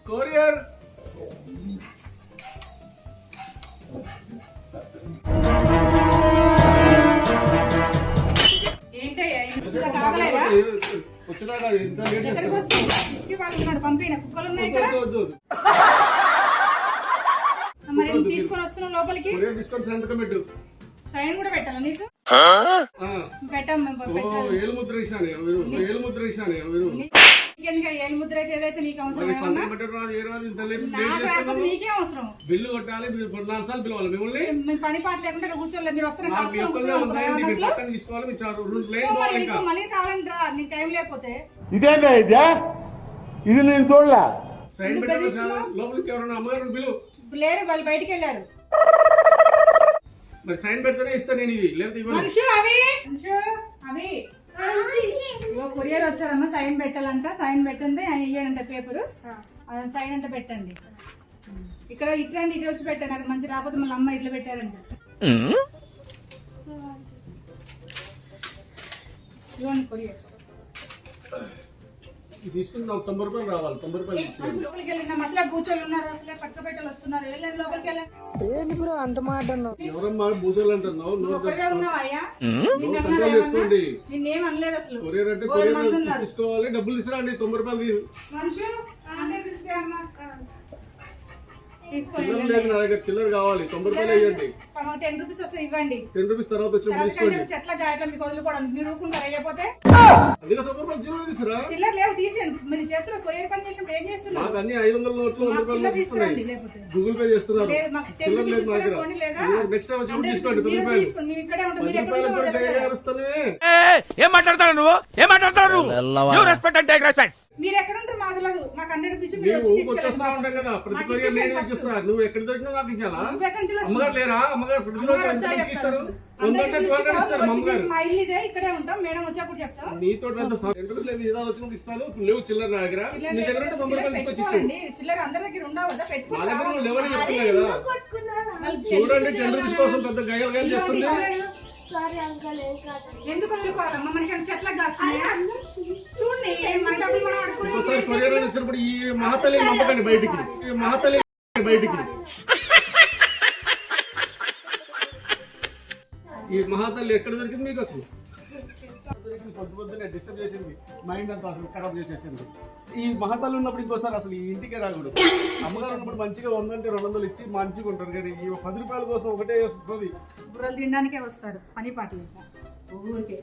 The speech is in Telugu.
కొరియర్ తీసుకొని వస్తున్నావు లోపలికి సైన్ కూడా పెట్టాలా నీకు ఏలు ముద్ర ఏదైతే నీకు అవసరం నీకే అవసరం బిల్లు కొట్టాలి 4 సార్లు పిలవాలి మిమ్మల్ని మీరు పని పాట లేకుండా కూర్చోలేదు మీరు వస్తున్నారు మళ్ళీ కావాలంటే రా నీకు టైం లేకపోతే ఇదేందా ఇది నేను చూడలే లోపలికి ఎవరన్నా అమ్మగారు పిలువు లేరు వాళ్ళు బయటికి వెళ్ళారు మరి సైన్ పెడితేనే ఇస్తా నేను ఇది లేకపోతే అవి కొరియర్ వచ్చారమ్మా సైన్ పెట్టాలంట సైన్ పెట్టండి ఆయన ఇయ్యాడంట పేపరు సైన్ అంటే పెట్టండి ఇక్కడ ఇట్లాంటి ఇటు వచ్చి పెట్టాను అది మంచి రాకపోతే మళ్ళీ అమ్మ ఇట్లా పెట్టారంట ఇవ్వండి కొరియర్ తీసుకుని నాకు 90 రూపాయలు రావాలి 90 రూపాయలు లోపలికి వెళ్ళిన అసలే కూర్చొని ఉన్నారు అసలే పట్టుకు పెట్టాలి వస్తున్నారు వెళ్ళండి లోపలికి వెళ్ళండి అంత మాట అన్నావు ఎవరమ్మా బూజలు అంటున్నావు ఉన్నావయ్యా నిన్నేం అనలేదు అసలు కొరియర్ అంటే కొరియర్ తీసుకోవాలి డబ్బులు తీసుకురండి 90 రూపాయలు మనుషు చిల్లర కావాలి 90 రూపాయలు ఇవ్వండి 10 రూపీస్ వస్తే ఇవ్వండి 10 రూపీస్ తర్వాత తీసుకోండి చెట్ల జాగ్రత్త మీకు వదులుకోవడానికి మీరు ఊరుకుంటారు అయ్యపోతే చిల్లర లేవు తీసేయండి మీరు చేస్తున్నారు కొరియర్ పని చేసినప్పుడు ఏం చేస్తున్నారు అన్ని 500 నోట్లు గూగుల్ పే చేస్తున్నారు నెక్స్ట్ టైం వచ్చి తీసుకోండి 10 రూపాయలు ఏం మాట్లాడతాడు నువ్వు ఏం మాట్లాడతాడు నువ్వు రెస్పెక్ట్ అంటే రెస్పెక్ట్ మీరు ఎక్కడ ఉంటారు మాకు తెలియదు మాకు 100 రూపీస్ కదా ప్రతి కొరియర్ నేను ఇచ్చేస్తా నువ్వు ఎక్కడ దొరికినా నాకు ఇచ్చాలా అమ్మగారు లేరా అమ్మగారు ప్రతి ఇస్తారు మా ఇల్లు ఇదే ఇక్కడే ఉంటాం మేడం వచ్చాప్పుడు చెప్తాం నీతో వచ్చినప్పుడు ఇస్తాను లేవు చిల్లర నా దగ్గర నీ దగ్గర 90 రూపాయలు తీసుకొచ్చి చిల్లర అందరి దగ్గర ఉండవు కదా పెట్టుకోండి చూడండి 10 రూపీస్ కోసం పెద్ద గయలు గయలు చేస్తుంది ఎందుకు వదులుకోవాలమ్మా మనకి చెట్లకు కాస్తున్నాయా చూడండి మన డబ్బులు మనం ఒకసారి కొరియర్ వచ్చినప్పుడు ఈ మహాతల్లి నమ్మకండి బయటికి ఈ మహాతల్లి బయటికి ఈ మహాతల్లి ఎక్కడ దొరికింది మీకు అసలు పొద్దునే డిస్టర్బ్ చేసింది మైండ్ అంతా అసలు ఖరాబ్ చేసేసింది ఈ మహాతల్లి ఉన్నప్పుడు ఇంకోసారి అసలు ఈ ఇంటికే రాకూడదు అమ్మగారు ఉన్నప్పుడు మంచిగా 100 అంటే 200 ఇచ్చి మంచిగా ఉంటారు కానీ ఈ 10 రూపాయల కోసం ఒకటే వస్తుంది బుర్రలు తినడానికే వస్తారు పని పాటలు ఊరికే